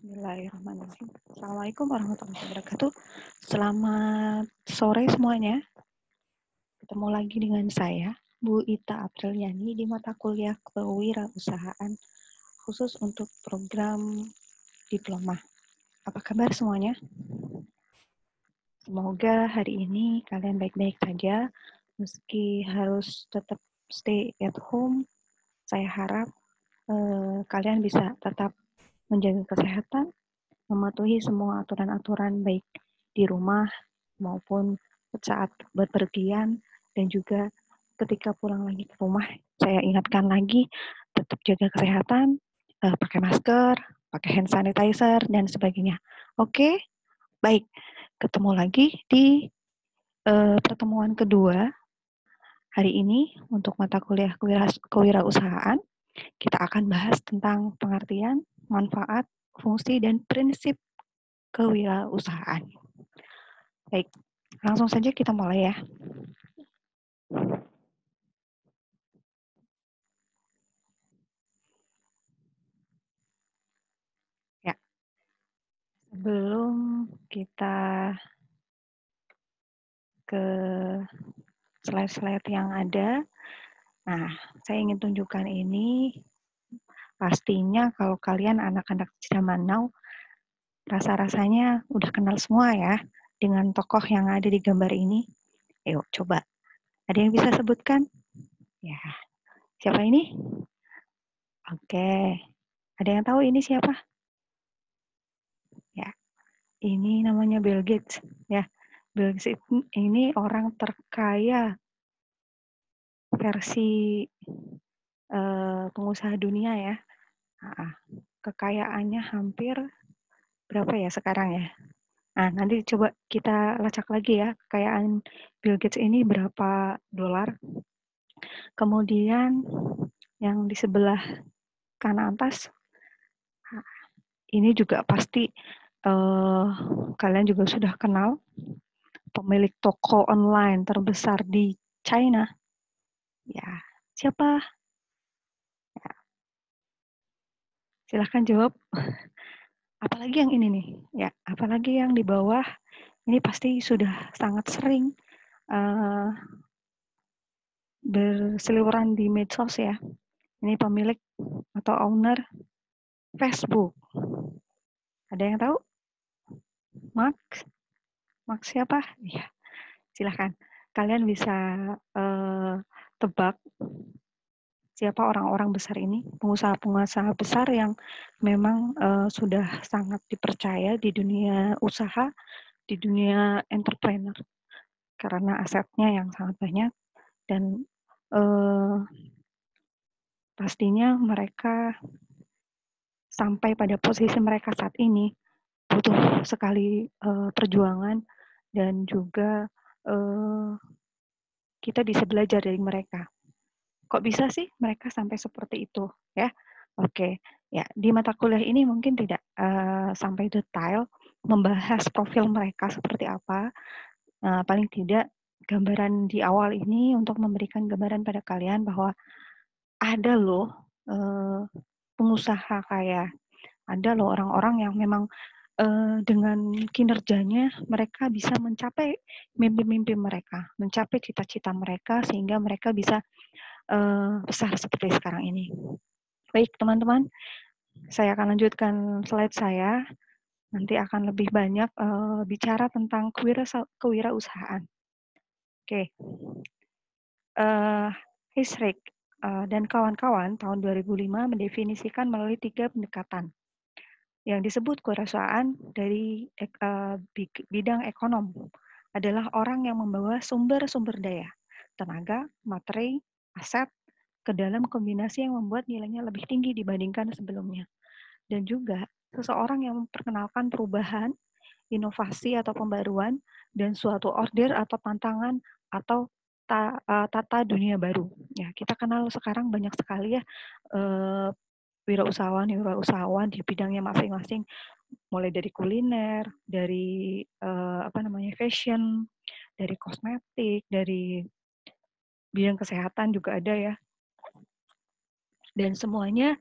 Bismillahirrahmanirrahim. Assalamualaikum warahmatullahi wabarakatuh. Selamat sore semuanya. Ketemu lagi dengan saya, Bu Ita Apriliani di mata kuliah Kewirausahaan khusus untuk program diploma. Apa kabar semuanya? Semoga hari ini kalian baik-baik saja, meski harus tetap stay at home. Saya harap kalian bisa tetap menjaga kesehatan, mematuhi semua aturan-aturan baik di rumah maupun saat bepergian, dan juga ketika pulang lagi ke rumah. Saya ingatkan lagi, tetap jaga kesehatan, pakai masker, pakai hand sanitizer, dan sebagainya. Oke, baik. Ketemu lagi di pertemuan kedua hari ini untuk mata kuliah kewirausahaan. Kita akan bahas tentang pengertian, manfaat, fungsi, dan prinsip kewirausahaan. Baik, langsung saja kita mulai ya. Ya, sebelum kita ke slide-slide yang ada, nah, saya ingin tunjukkan ini. Pastinya kalau kalian anak-anak zaman now, rasa-rasanya udah kenal semua ya dengan tokoh yang ada di gambar ini. Ayo, coba. Ada yang bisa sebutkan? Ya, siapa ini? Oke, ada yang tahu ini siapa? Ya, ini namanya Bill Gates. Ya, Bill Gates ini orang terkaya versi pengusaha dunia ya. Nah, kekayaannya hampir berapa ya sekarang ya? Nah, nanti coba kita lacak lagi ya, kekayaan Bill Gates ini berapa dolar. Kemudian yang di sebelah kanan atas, ini juga pasti kalian juga sudah kenal, pemilik toko online terbesar di China. Ya, siapa? Ya, silahkan jawab. Apalagi yang ini nih, ya, apalagi yang di bawah, ini pasti sudah sangat sering berseliweran di medsos ya. Ini pemilik atau owner Facebook. Ada yang tahu? Mark? Mark siapa? Ya, silahkan. Kalian bisa tebak siapa orang-orang besar ini, pengusaha-pengusaha besar yang memang sudah sangat dipercaya di dunia usaha, di dunia entrepreneur, karena asetnya yang sangat banyak dan pastinya mereka sampai pada posisi mereka saat ini butuh sekali perjuangan dan juga kita bisa belajar dari mereka. Kok bisa sih mereka sampai seperti itu ya? Oke, ya di mata kuliah ini mungkin tidak sampai detail membahas profil mereka seperti apa. Paling tidak gambaran di awal ini untuk memberikan gambaran pada kalian bahwa ada loh pengusaha kaya, ada loh orang-orang yang memang dengan kinerjanya mereka bisa mencapai mimpi-mimpi mereka, mencapai cita-cita mereka sehingga mereka bisa besar seperti sekarang ini. Baik teman-teman, saya akan lanjutkan slide saya. Nanti akan lebih banyak bicara tentang kewirausahaan. Oke, Heisrich dan kawan-kawan tahun 2005 mendefinisikan melalui 3 pendekatan yang disebut kewirausahaan dari bidang ekonom adalah orang yang membawa sumber-sumber daya, tenaga, materi, aset ke dalam kombinasi yang membuat nilainya lebih tinggi dibandingkan sebelumnya. Dan juga seseorang yang memperkenalkan perubahan, inovasi atau pembaruan, dan suatu order atau tantangan atau tata dunia baru. Ya, kita kenal sekarang banyak sekali ya wirausahawan di bidangnya masing-masing, mulai dari kuliner, dari fashion, dari kosmetik, dari bidang kesehatan juga ada ya. Dan semuanya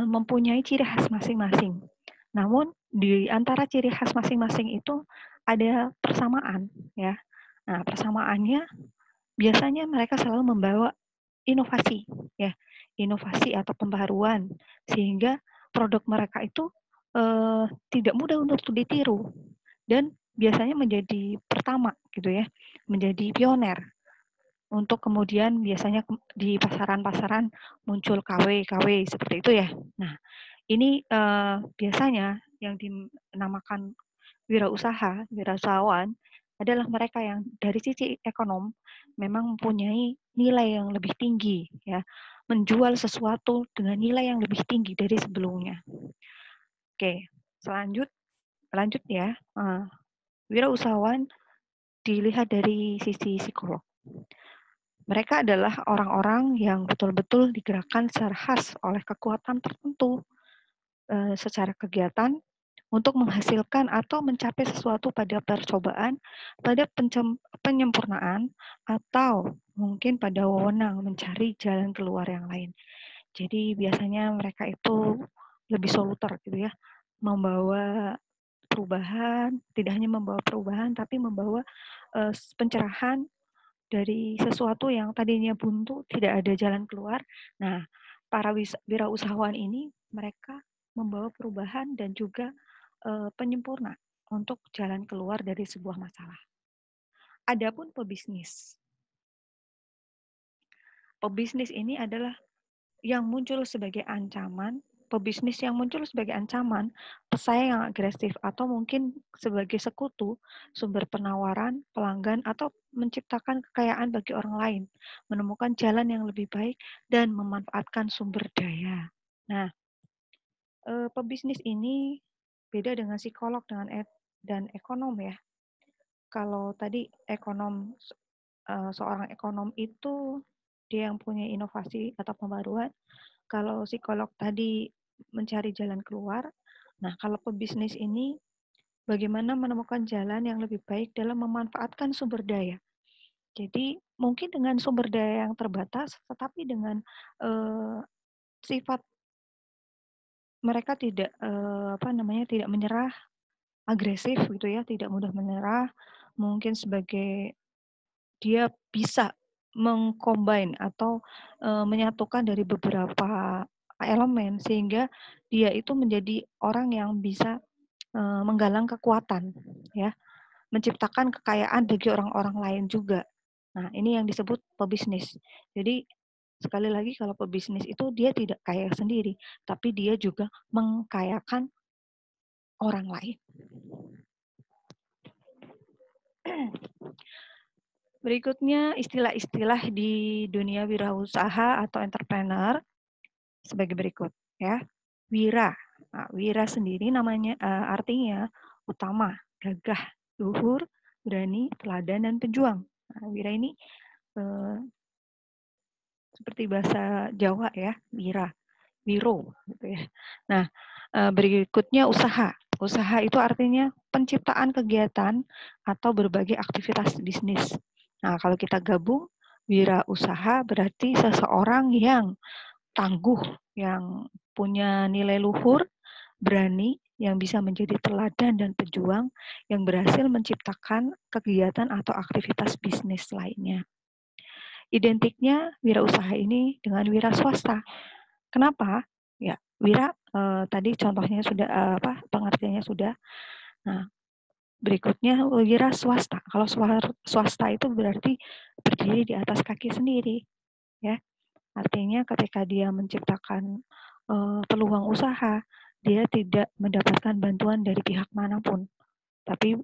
mempunyai ciri khas masing-masing. Namun di antara ciri khas masing-masing itu ada persamaan, ya. Nah, persamaannya biasanya mereka selalu membawa inovasi, ya, inovasi atau pembaruan sehingga produk mereka itu tidak mudah untuk ditiru dan biasanya menjadi pertama, gitu ya, menjadi pioner untuk kemudian biasanya di pasaran-pasaran muncul KW seperti itu ya. Nah, ini biasanya yang dinamakan wirausahawan adalah mereka yang dari sisi ekonom memang mempunyai nilai yang lebih tinggi, ya, menjual sesuatu dengan nilai yang lebih tinggi dari sebelumnya. Oke, lanjut ya. Wirausahawan dilihat dari sisi psikolog. Mereka adalah orang-orang yang betul-betul digerakkan secara khas oleh kekuatan tertentu secara kegiatan untuk menghasilkan atau mencapai sesuatu pada percobaan, pada penyempurnaan, atau mungkin pada wewenang mencari jalan keluar yang lain. Jadi biasanya mereka itu lebih soluter gitu ya, membawa perubahan, tidak hanya membawa perubahan, tapi membawa pencerahan dari sesuatu yang tadinya buntu, tidak ada jalan keluar. Nah, para wirausahawan ini mereka membawa perubahan dan juga penyempurna untuk jalan keluar dari sebuah masalah. Adapun pebisnis. Pebisnis ini adalah yang muncul sebagai ancaman, pebisnis yang muncul sebagai ancaman, pesaing yang agresif, atau mungkin sebagai sekutu, sumber penawaran, pelanggan, atau menciptakan kekayaan bagi orang lain, menemukan jalan yang lebih baik, dan memanfaatkan sumber daya. Nah, pebisnis ini beda dengan psikolog dan ekonom ya. Kalau tadi seorang ekonom itu dia yang punya inovasi atau pembaruan. Kalau psikolog tadi mencari jalan keluar, nah kalau pebisnis ini bagaimana menemukan jalan yang lebih baik dalam memanfaatkan sumber daya. Jadi mungkin dengan sumber daya yang terbatas, tetapi dengan sifat mereka tidak tidak menyerah, agresif gitu ya, tidak mudah menyerah, mungkin sebagai dia bisa mengcombine atau menyatukan dari beberapa elemen sehingga dia itu menjadi orang yang bisa menggalang kekuatan, ya, menciptakan kekayaan bagi orang-orang lain juga. Nah, ini yang disebut pebisnis. Jadi sekali lagi kalau pebisnis itu dia tidak kaya sendiri, tapi dia juga mengkayakan orang lain. Berikutnya istilah-istilah di dunia wirausaha atau entrepreneur sebagai berikut ya. Wira. Nah, wira sendiri namanya artinya utama, gagah, luhur, berani, teladan dan pejuang. Nah, wira ini seperti bahasa Jawa ya, wira, wiro gitu ya. Nah, berikutnya usaha. Usaha itu artinya penciptaan kegiatan atau berbagai aktivitas bisnis. Nah, kalau kita gabung, wira usaha berarti seseorang yang tangguh, yang punya nilai luhur, berani, yang bisa menjadi teladan dan pejuang, yang berhasil menciptakan kegiatan atau aktivitas bisnis lainnya. Identiknya wirausaha ini dengan wira swasta. Kenapa? Ya, wira tadi contohnya sudah pengertiannya sudah. Nah, berikutnya wira swasta. Kalau swasta itu berarti berdiri di atas kaki sendiri, ya. Artinya ketika dia menciptakan peluang usaha, dia tidak mendapatkan bantuan dari pihak manapun, tapi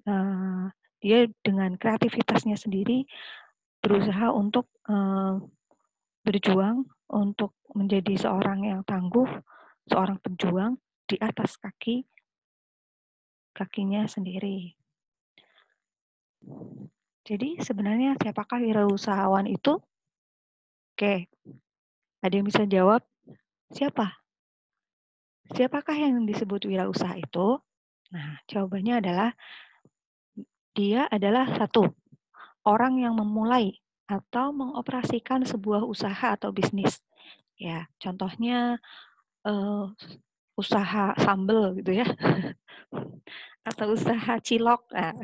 dia dengan kreativitasnya sendiri berusaha untuk berjuang untuk menjadi seorang yang tangguh, seorang pejuang di atas kakinya sendiri. Jadi sebenarnya siapakah wirausahawan itu? Oke, ada yang bisa jawab? Siapa? Siapakah yang disebut wirausaha itu? Nah, jawabannya adalah dia adalah satu, orang yang memulai atau mengoperasikan sebuah usaha atau bisnis. Ya, contohnya usaha sambel gitu ya, atau usaha cilok. Nah,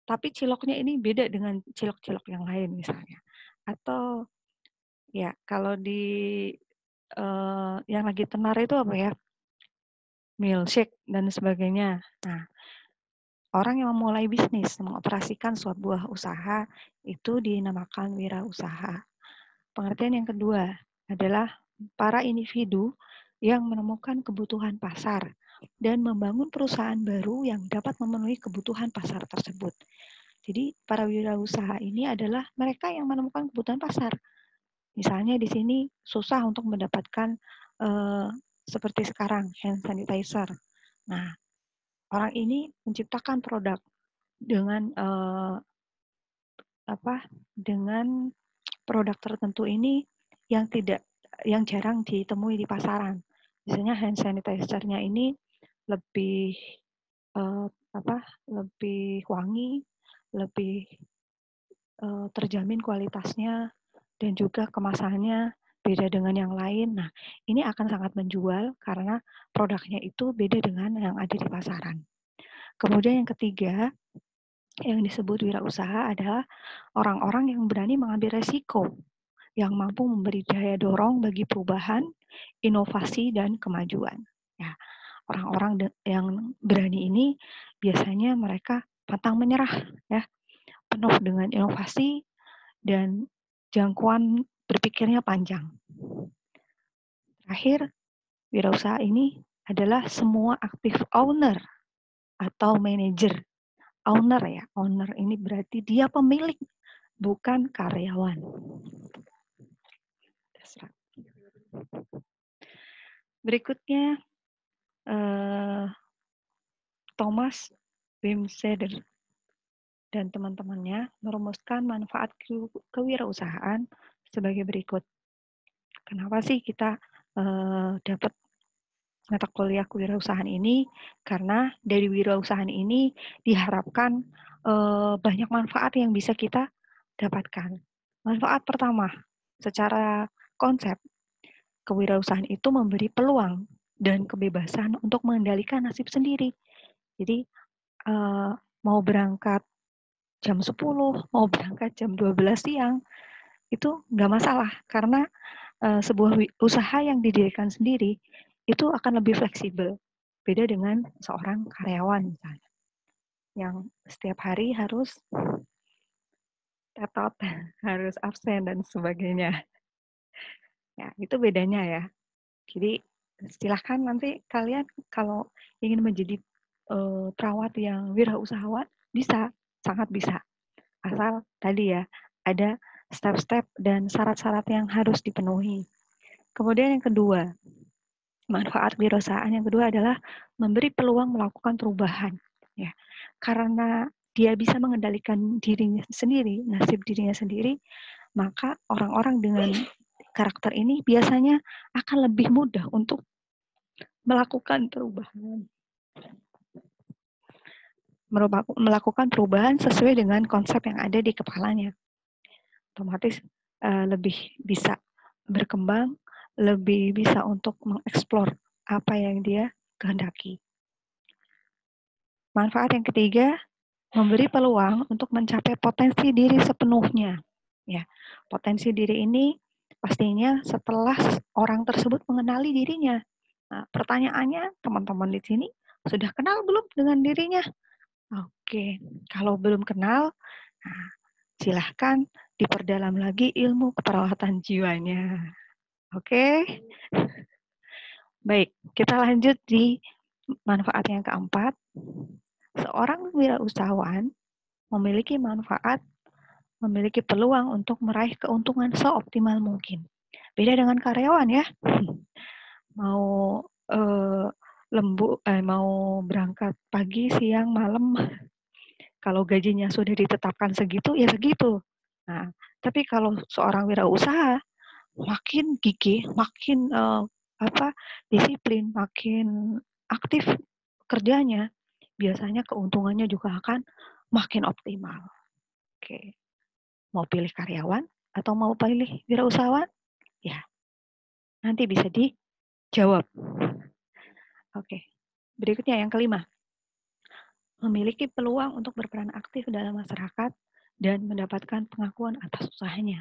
tapi ciloknya ini beda dengan cilok-cilok yang lain misalnya. Atau ya kalau di yang lagi tenar itu apa ya? Milkshake dan sebagainya. Nah, orang yang memulai bisnis, mengoperasikan sebuah usaha itu dinamakan wirausaha. Pengertian yang kedua adalah para individu yang menemukan kebutuhan pasar dan membangun perusahaan baru yang dapat memenuhi kebutuhan pasar tersebut. Jadi para wirausaha ini adalah mereka yang menemukan kebutuhan pasar. Misalnya di sini susah untuk mendapatkan seperti sekarang hand sanitizer. Nah, orang ini menciptakan produk dengan dengan produk tertentu ini yang jarang ditemui di pasaran. Misalnya hand sanitizer-nya ini lebih uh, lebih wangi, lebih terjamin kualitasnya, dan juga kemasannya beda dengan yang lain. Nah, ini akan sangat menjual karena produknya itu beda dengan yang ada di pasaran. Kemudian yang ketiga, yang disebut wirausaha adalah orang-orang yang berani mengambil resiko, yang mampu memberi daya dorong bagi perubahan, inovasi, dan kemajuan. Ya, orang-orang yang berani ini biasanya mereka pantang menyerah, ya, penuh dengan inovasi dan jangkauan berpikirnya panjang. Terakhir, wirausaha ini adalah semua aktif owner atau manajer. Owner ya, owner ini berarti dia pemilik, bukan karyawan. Berikutnya, Thomas Wimseder dan teman-temannya merumuskan manfaat kewirausahaan sebagai berikut. Kenapa sih kita dapat mata kuliah kewirausahaan ini? Karena dari wirausahaan ini diharapkan banyak manfaat yang bisa kita dapatkan. Manfaat pertama, secara konsep, kewirausahaan itu memberi peluang dan kebebasan untuk mengendalikan nasib sendiri. Jadi mau berangkat jam 10, mau berangkat jam 12 siang, itu nggak masalah. Karena sebuah usaha yang didirikan sendiri, itu akan lebih fleksibel. Beda dengan seorang karyawan misalnya, yang setiap hari harus tetot, harus absen, dan sebagainya. Ya, itu bedanya ya. Jadi, silahkan nanti kalian kalau ingin menjadi perawat yang wirausahawan, bisa, sangat bisa. Asal tadi ya, ada step-step dan syarat-syarat yang harus dipenuhi. Kemudian yang kedua, manfaat wirausahaan yang kedua adalah memberi peluang melakukan perubahan. Ya, karena dia bisa mengendalikan dirinya sendiri, nasib dirinya sendiri, maka orang-orang dengan karakter ini biasanya akan lebih mudah untuk melakukan perubahan. Melakukan perubahan sesuai dengan konsep yang ada di kepalanya. Otomatis lebih bisa berkembang, lebih bisa untuk mengeksplor apa yang dia kehendaki. Manfaat yang ketiga, memberi peluang untuk mencapai potensi diri sepenuhnya. Ya, potensi diri ini pastinya setelah orang tersebut mengenali dirinya. Nah, pertanyaannya, teman-teman di sini sudah kenal belum dengan dirinya? Oke, kalau belum kenal, nah, silahkan diperdalam lagi ilmu keperawatan jiwanya. Oke, baik, kita lanjut di manfaat yang keempat. Seorang wirausahawan memiliki memiliki peluang untuk meraih keuntungan seoptimal mungkin. Beda dengan karyawan ya, mau mau berangkat pagi, siang, malam, kalau gajinya sudah ditetapkan segitu, ya segitu. Nah, tapi kalau seorang wirausaha, makin gigih, makin disiplin, makin aktif kerjanya, biasanya keuntungannya juga akan makin optimal. Oke, mau pilih karyawan atau mau pilih wirausahawan? Ya, nanti bisa dijawab. Oke. Berikutnya yang kelima, memiliki peluang untuk berperan aktif dalam masyarakat dan mendapatkan pengakuan atas usahanya.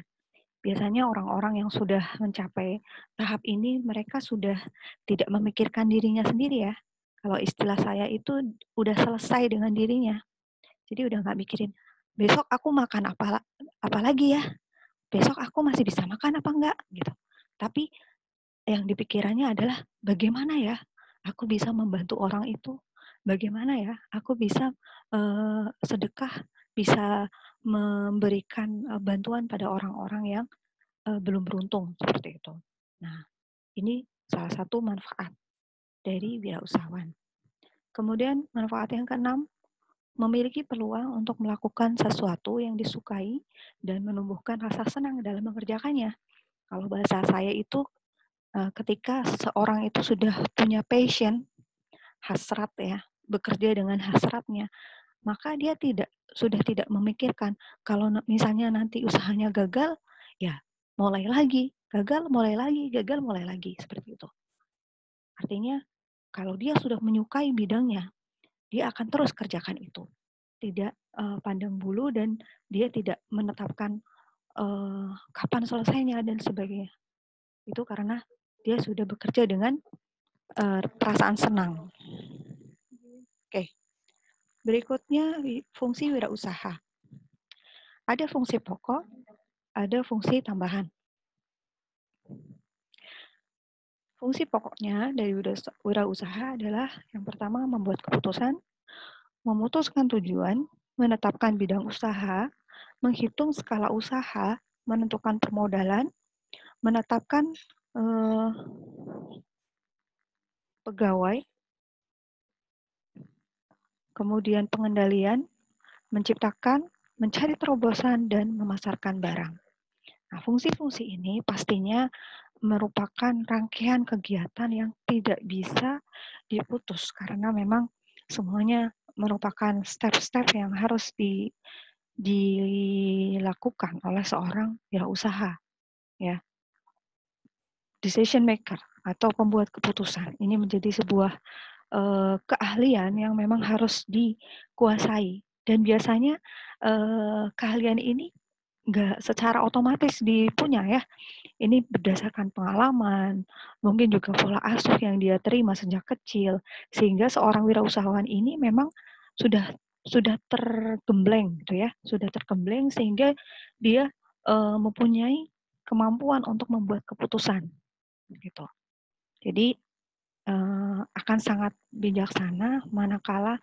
Biasanya orang-orang yang sudah mencapai tahap ini, mereka sudah tidak memikirkan dirinya sendiri ya. Kalau istilah saya itu udah selesai dengan dirinya. Jadi udah nggak mikirin, besok aku makan apa lagi ya? Besok aku masih bisa makan apa enggak? Gitu. Tapi yang dipikirannya adalah bagaimana ya aku bisa membantu orang itu? Bagaimana ya aku bisa sedekah, bisa memberikan bantuan pada orang-orang yang belum beruntung seperti itu. Nah, ini salah satu manfaat dari wirausahawan. Kemudian manfaat yang keenam, memiliki peluang untuk melakukan sesuatu yang disukai dan menumbuhkan rasa senang dalam mengerjakannya. Kalau bahasa saya itu ketika seseorang itu sudah punya passion, hasrat ya, bekerja dengan hasratnya, maka dia sudah tidak memikirkan kalau misalnya nanti usahanya gagal, ya mulai lagi, gagal mulai lagi, gagal mulai lagi, seperti itu. Artinya kalau dia sudah menyukai bidangnya, dia akan terus kerjakan itu. Tidak pandang bulu dan dia tidak menetapkan kapan selesainya dan sebagainya. Itu karena dia sudah bekerja dengan perasaan senang. Oke. Berikutnya fungsi wirausaha. Ada fungsi pokok, ada fungsi tambahan. Fungsi pokoknya dari wirausaha adalah yang pertama membuat keputusan, memutuskan tujuan, menetapkan bidang usaha, menghitung skala usaha, menentukan permodalan, menetapkan pegawai, kemudian pengendalian, menciptakan, mencari terobosan, dan memasarkan barang. Nah, fungsi-fungsi ini pastinya merupakan rangkaian kegiatan yang tidak bisa diputus karena memang semuanya merupakan step-step yang harus dilakukan oleh seorang wirausaha, ya. Decision maker atau pembuat keputusan ini menjadi sebuah keahlian yang memang harus dikuasai dan biasanya keahlian ini nggak secara otomatis dipunya ya. Ini berdasarkan pengalaman, mungkin juga pola asuh yang dia terima sejak kecil, sehingga seorang wirausahawan ini memang sudah tergembleng gitu ya, sudah tergembleng sehingga dia mempunyai kemampuan untuk membuat keputusan gitu. Jadi akan sangat bijaksana manakala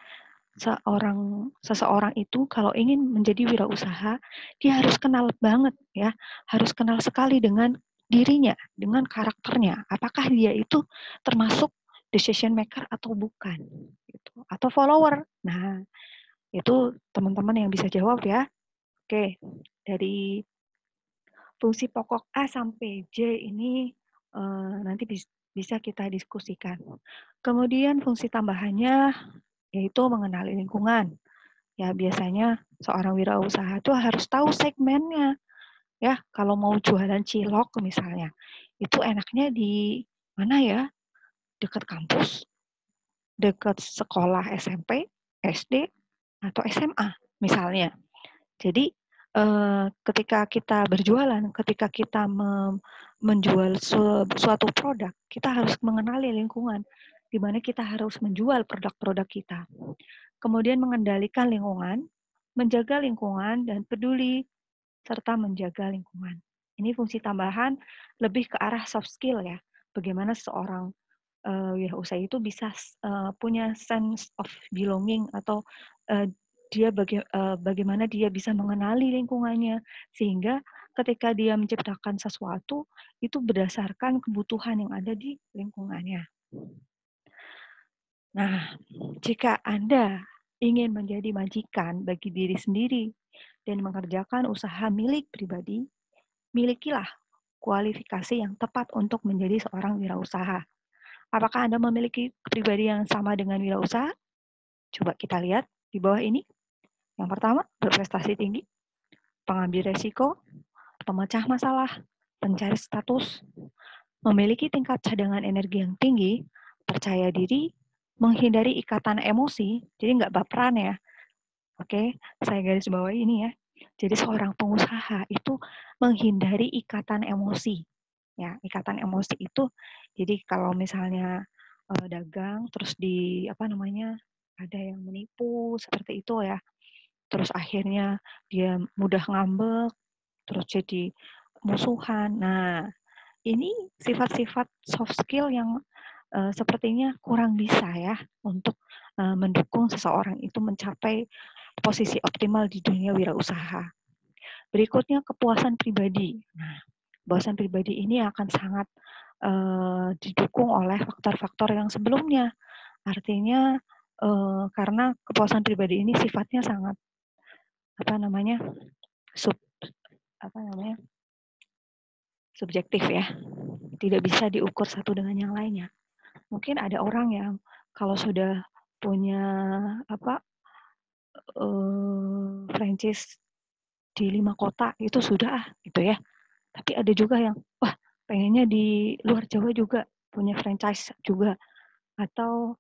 seseorang itu kalau ingin menjadi wirausaha, dia harus kenal banget ya, harus kenal sekali dengan dirinya, dengan karakternya. Apakah dia itu termasuk decision maker atau bukan, gitu. Atau follower. Nah, itu teman-teman yang bisa jawab ya. Oke, dari fungsi pokok A sampai J ini nanti bisa kita diskusikan. Kemudian fungsi tambahannya yaitu mengenali lingkungan. Ya, biasanya seorang wirausaha itu harus tahu segmennya. Ya, kalau mau jualan cilok misalnya, itu enaknya di mana ya? Dekat kampus, dekat sekolah SMP, SD, atau SMA misalnya. Jadi ketika kita berjualan, ketika kita menjual suatu produk, kita harus mengenali lingkungan di mana kita harus menjual produk-produk kita. Kemudian mengendalikan lingkungan, menjaga lingkungan, dan peduli serta menjaga lingkungan. Ini fungsi tambahan lebih ke arah soft skill ya. Bagaimana seorang wirausaha itu bisa punya sense of belonging atau bagaimana dia bisa mengenali lingkungannya sehingga ketika dia menciptakan sesuatu itu berdasarkan kebutuhan yang ada di lingkungannya. Nah, jika Anda ingin menjadi majikan bagi diri sendiri dan mengerjakan usaha milik pribadi, milikilah kualifikasi yang tepat untuk menjadi seorang wirausaha. Apakah Anda memiliki kepribadian yang sama dengan wirausaha? Coba kita lihat di bawah ini. Yang pertama, berprestasi tinggi, pengambil resiko, pemecah masalah, pencari status, memiliki tingkat cadangan energi yang tinggi, percaya diri, menghindari ikatan emosi, jadi nggak baperan ya. Oke, saya garis bawahi ini ya. Jadi seorang pengusaha itu menghindari ikatan emosi. Ya, ikatan emosi itu jadi kalau misalnya dagang terus di apa namanya ada yang menipu seperti itu ya. Terus akhirnya dia mudah ngambek, terus jadi musuhan. Nah, ini sifat-sifat soft skill yang sepertinya kurang bisa ya untuk mendukung seseorang itu mencapai posisi optimal di dunia wirausaha. Berikutnya kepuasan pribadi. Nah, kepuasan pribadi ini akan sangat didukung oleh faktor-faktor yang sebelumnya. Artinya karena kepuasan pribadi ini sifatnya sangat apa namanya sub apa namanya subjektif ya, tidak bisa diukur satu dengan yang lainnya. Mungkin ada orang yang kalau sudah punya apa franchise di 5 kota itu sudah gitu ya. Tapi ada juga yang wah pengennya di luar Jawa juga punya franchise juga atau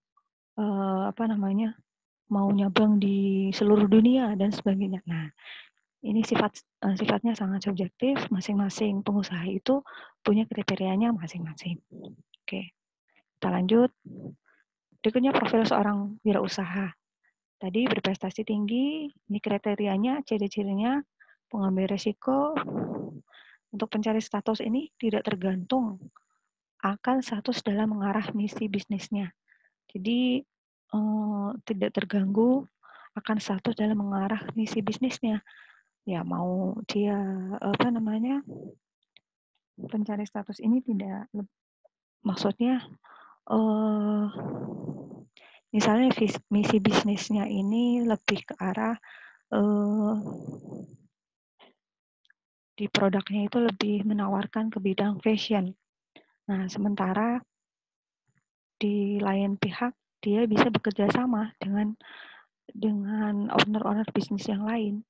apa namanya mau nyabang di seluruh dunia dan sebagainya. Nah, ini sifatnya sangat subjektif. Masing-masing pengusaha itu punya kriterianya masing-masing. Oke, kita lanjut. Berikutnya profil seorang wirausaha. Tadi berprestasi tinggi, ini kriterianya, ciri-cirinya, pengambil resiko. Untuk pencari status ini tidak tergantung akan status dalam mengarah misi bisnisnya. Jadi tidak terganggu akan status dalam mengarah misi bisnisnya. Ya mau dia apa namanya pencari status ini tidak maksudnya misalnya misi bisnisnya ini lebih ke arah di produknya itu lebih menawarkan ke bidang fashion. Nah, sementara di lain pihak dia bisa bekerja sama dengan owner-owner bisnis yang lain.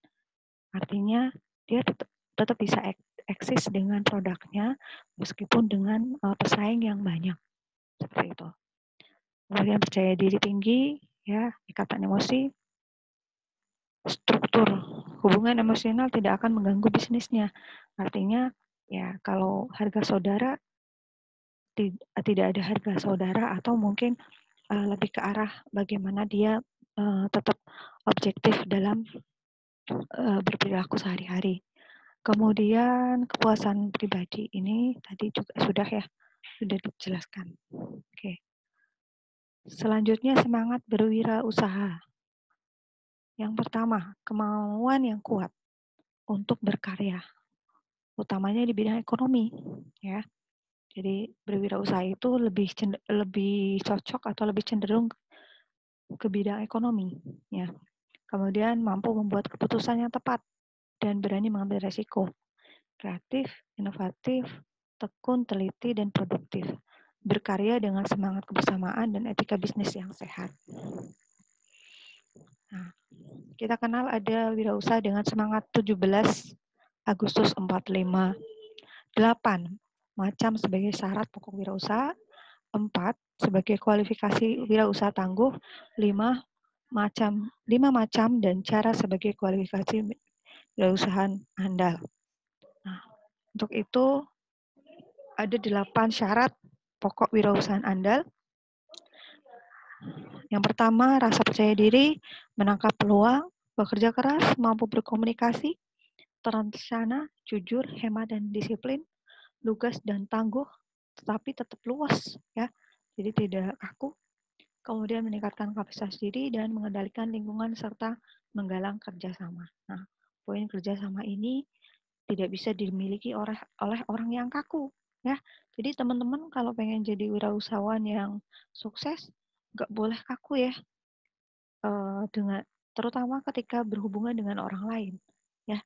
Artinya dia tetap bisa eksis dengan produknya meskipun dengan pesaing yang banyak. Seperti itu. Kemudian percaya diri tinggi, ya, ikatan emosi, struktur hubungan emosional tidak akan mengganggu bisnisnya. Artinya ya kalau harga saudara tidak ada harga saudara atau mungkin lebih ke arah bagaimana dia tetap objektif dalam berperilaku sehari-hari. Kemudian kepuasan pribadi ini tadi juga sudah dijelaskan. Oke. Selanjutnya semangat berwirausaha. Yang pertama, kemauan yang kuat untuk berkarya, utamanya di bidang ekonomi, ya. Jadi berwirausaha itu lebih cocok atau lebih cenderung ke bidang ekonomi, ya. Kemudian mampu membuat keputusan yang tepat dan berani mengambil resiko. Kreatif, inovatif, tekun, teliti, dan produktif. Berkarya dengan semangat kebersamaan dan etika bisnis yang sehat. Nah, kita kenal ada wirausaha dengan semangat 17 Agustus 45. 8 macam sebagai syarat pokok wirausaha. 4 sebagai kualifikasi wirausaha tangguh. 5 macam dan cara sebagai kualifikasi wirausaha andal. Nah, untuk itu ada 8 syarat pokok wirausaha andal. Yang pertama, rasa percaya diri, menangkap peluang, bekerja keras, mampu berkomunikasi, terencana, jujur, hemat, dan disiplin, lugas dan tangguh, tetapi tetap luas, ya. Jadi tidak kaku. Kemudian meningkatkan kapasitas diri dan mengendalikan lingkungan serta menggalang kerjasama. Nah, poin kerjasama ini tidak bisa dimiliki oleh orang yang kaku, ya. Jadi teman-teman kalau pengen jadi wirausahawan yang sukses, nggak boleh kaku ya, dengan terutama ketika berhubungan dengan orang lain, ya.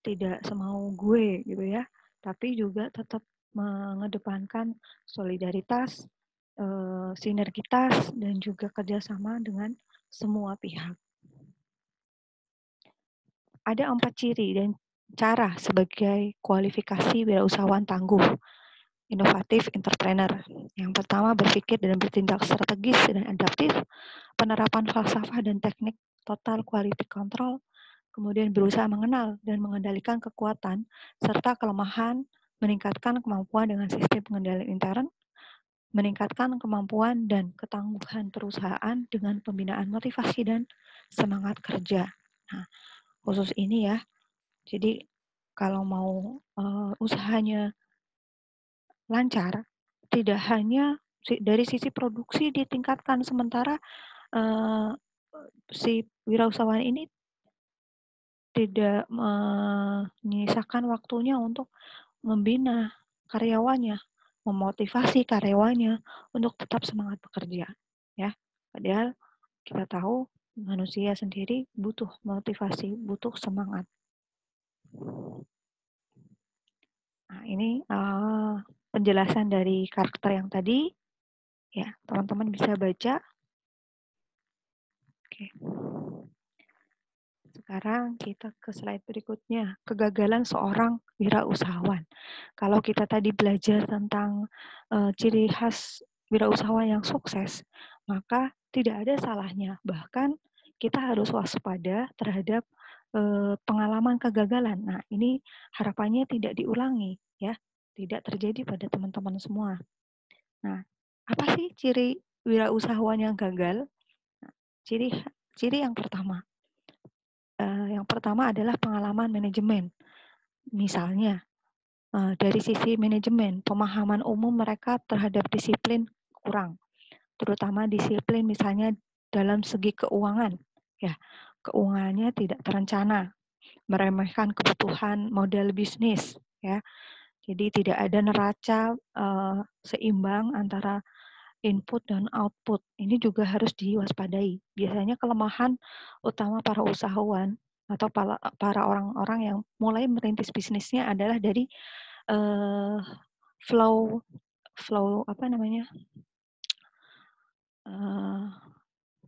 Tidak semau gue gitu ya, tapi juga tetap mengedepankan solidaritas, sinergitas, dan juga kerjasama dengan semua pihak. Ada 4 ciri dan cara sebagai kualifikasi wirausahawan tangguh. inovatif entrepreneur. Yang pertama, berpikir dan bertindak strategis dan adaptif, penerapan falsafah dan teknik total quality control, kemudian berusaha mengenal dan mengendalikan kekuatan serta kelemahan, meningkatkan kemampuan dengan sistem pengendalian intern, meningkatkan kemampuan dan ketangguhan perusahaan dengan pembinaan motivasi dan semangat kerja. Nah, khusus ini ya. Jadi kalau mau usahanya lancar, tidak hanya dari sisi produksi ditingkatkan, sementara si wirausahawan ini tidak menyisakan waktunya untuk membina karyawannya, memotivasi karyawannya untuk tetap semangat bekerja, ya. Padahal kita tahu manusia sendiri butuh motivasi, butuh semangat. Nah, ini penjelasan dari karakter yang tadi, ya, teman-teman bisa baca. Oke. Sekarang kita ke slide berikutnya, kegagalan seorang wirausahawan. Kalau kita tadi belajar tentang ciri khas wirausahawan yang sukses, maka tidak ada salahnya. Bahkan kita harus waspada terhadap pengalaman kegagalan. Nah, ini harapannya tidak diulangi, ya, tidak terjadi pada teman-teman semua. Nah, apa sih ciri wirausahawan yang gagal? Nah, ciri yang pertama. Yang pertama adalah pengalaman manajemen. Misalnya, dari sisi manajemen, pemahaman umum mereka terhadap disiplin kurang, terutama disiplin misalnya dalam segi keuangan. Ya, keuangannya tidak terencana, meremehkan kebutuhan model bisnis. Ya, jadi tidak ada neraca seimbang antara input dan output. Ini juga harus diwaspadai. Biasanya kelemahan utama para usahawan atau para orang-orang yang mulai merintis bisnisnya adalah dari flow apa namanya,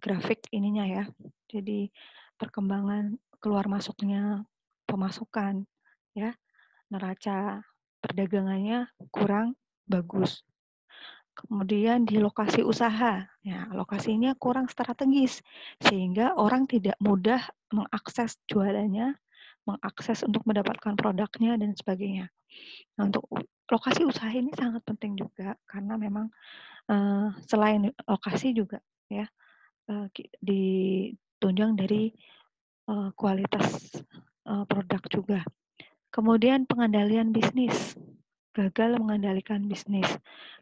grafik ininya ya. Jadi perkembangan keluar masuknya pemasukan, ya, neraca perdagangannya kurang bagus. Kemudian di lokasi usaha, ya, lokasinya kurang strategis, sehingga orang tidak mudah mengakses jualannya, mengakses untuk mendapatkan produknya, dan sebagainya. Nah, untuk lokasi usaha ini sangat penting juga, karena memang selain lokasi juga, ya, ditunjang dari kualitas produk juga. Kemudian pengendalian bisnis. Gagal mengendalikan bisnis.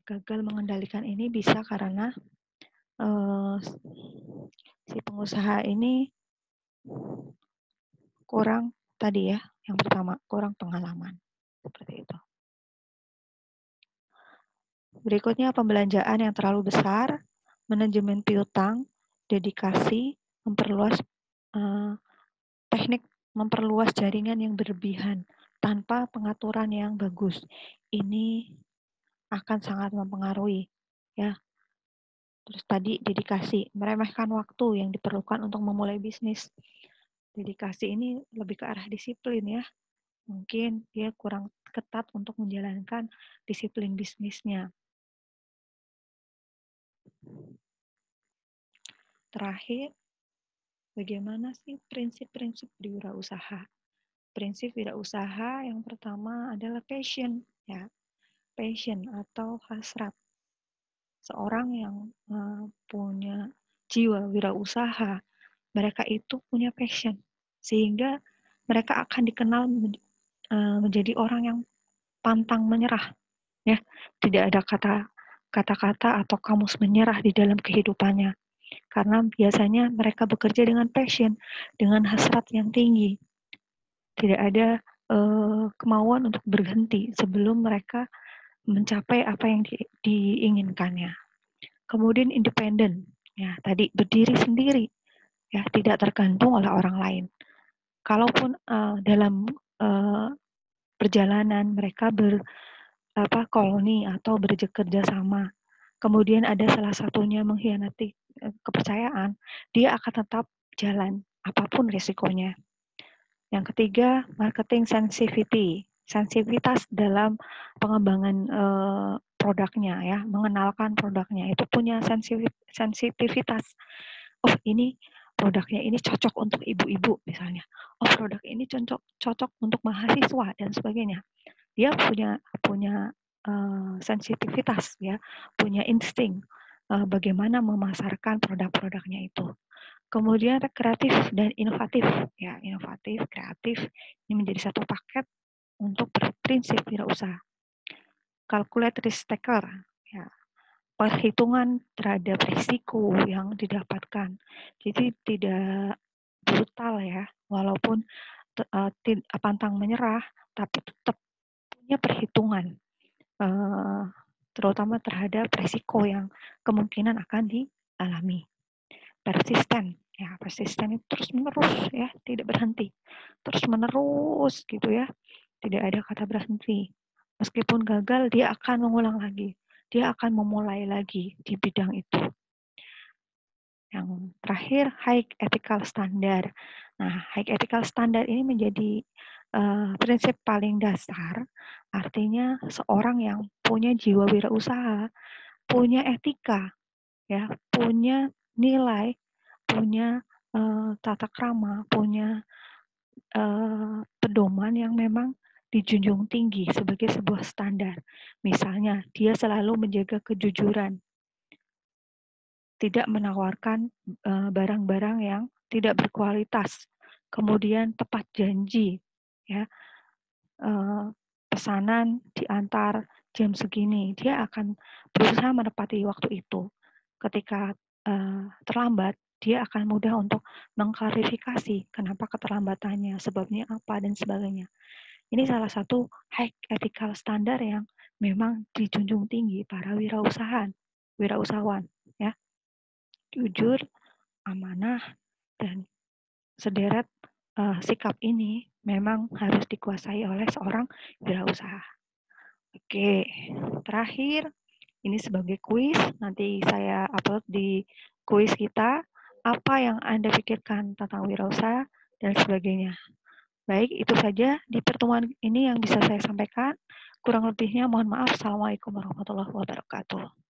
Gagal mengendalikan ini bisa karena si pengusaha ini kurang tadi ya, yang pertama kurang pengalaman. Seperti itu. Berikutnya pembelanjaan yang terlalu besar, manajemen piutang, dedikasi, memperluas teknik memperluas jaringan yang berlebihan tanpa pengaturan yang bagus. Ini akan sangat mempengaruhi, ya. Terus tadi dedikasi, meremehkan waktu yang diperlukan untuk memulai bisnis. Dedikasi ini lebih ke arah disiplin ya. Mungkin dia kurang ketat untuk menjalankan disiplin bisnisnya. Terakhir, bagaimana sih prinsip-prinsip wirausaha? Prinsip wirausaha yang pertama adalah passion, ya. Passion atau hasrat. Seorang yang punya jiwa wirausaha, mereka itu punya passion, sehingga mereka akan dikenal menjadi orang yang pantang menyerah. Ya, tidak ada kata-kata atau kamus menyerah di dalam kehidupannya, karena biasanya mereka bekerja dengan passion, dengan hasrat yang tinggi. Tidak ada kemauan untuk berhenti sebelum mereka mencapai apa yang diinginkannya. Kemudian independen, ya, tadi berdiri sendiri, ya, tidak tergantung oleh orang lain. Kalaupun dalam perjalanan mereka koloni atau bekerja sama, kemudian ada salah satunya mengkhianati kepercayaan, dia akan tetap jalan apapun risikonya. Yang ketiga, marketing sensitivity. sensitivitas dalam pengembangan produknya ya, mengenalkan produknya itu punya sensitivitas. Oh ini produknya ini cocok untuk ibu-ibu misalnya. Oh produk ini cocok untuk mahasiswa dan sebagainya. Dia punya sensitivitas ya, punya insting bagaimana memasarkan produk-produknya itu. Kemudian kreatif dan inovatif ya, inovatif, kreatif ini menjadi satu paket untuk berprinsip wirausaha. Calculate risk taker ya, perhitungan terhadap risiko yang didapatkan. Jadi tidak brutal ya, walaupun pantang menyerah, tapi tetap punya perhitungan, terutama terhadap risiko yang kemungkinan akan dialami. Persisten, ya persisten itu terus menerus ya, tidak berhenti, terus menerus gitu ya, tidak ada kata berhenti. Meskipun gagal, dia akan mengulang lagi, dia akan memulai lagi di bidang itu. Yang terakhir, high ethical standard. Nah, high ethical standard ini menjadi prinsip paling dasar, artinya seorang yang punya jiwa wirausaha, punya etika, ya, punya nilai, punya tata krama, punya pedoman yang memang dijunjung tinggi sebagai sebuah standar. Misalnya, dia selalu menjaga kejujuran, tidak menawarkan barang-barang yang tidak berkualitas, kemudian tepat janji, ya, pesanan diantar jam segini, dia akan berusaha menepati waktu itu. Ketika terlambat, dia akan mudah untuk mengklarifikasi kenapa keterlambatannya, sebabnya apa, dan sebagainya. Ini salah satu high ethical standar yang memang dijunjung tinggi para wirausahawan, ya, jujur, amanah, dan sederet sikap ini memang harus dikuasai oleh seorang wirausaha. Oke, terakhir ini sebagai kuis, nanti saya upload di kuis kita, apa yang Anda pikirkan tentang wirausaha dan sebagainya. Baik, itu saja di pertemuan ini yang bisa saya sampaikan. Kurang lebihnya mohon maaf. Assalamualaikum warahmatullahi wabarakatuh.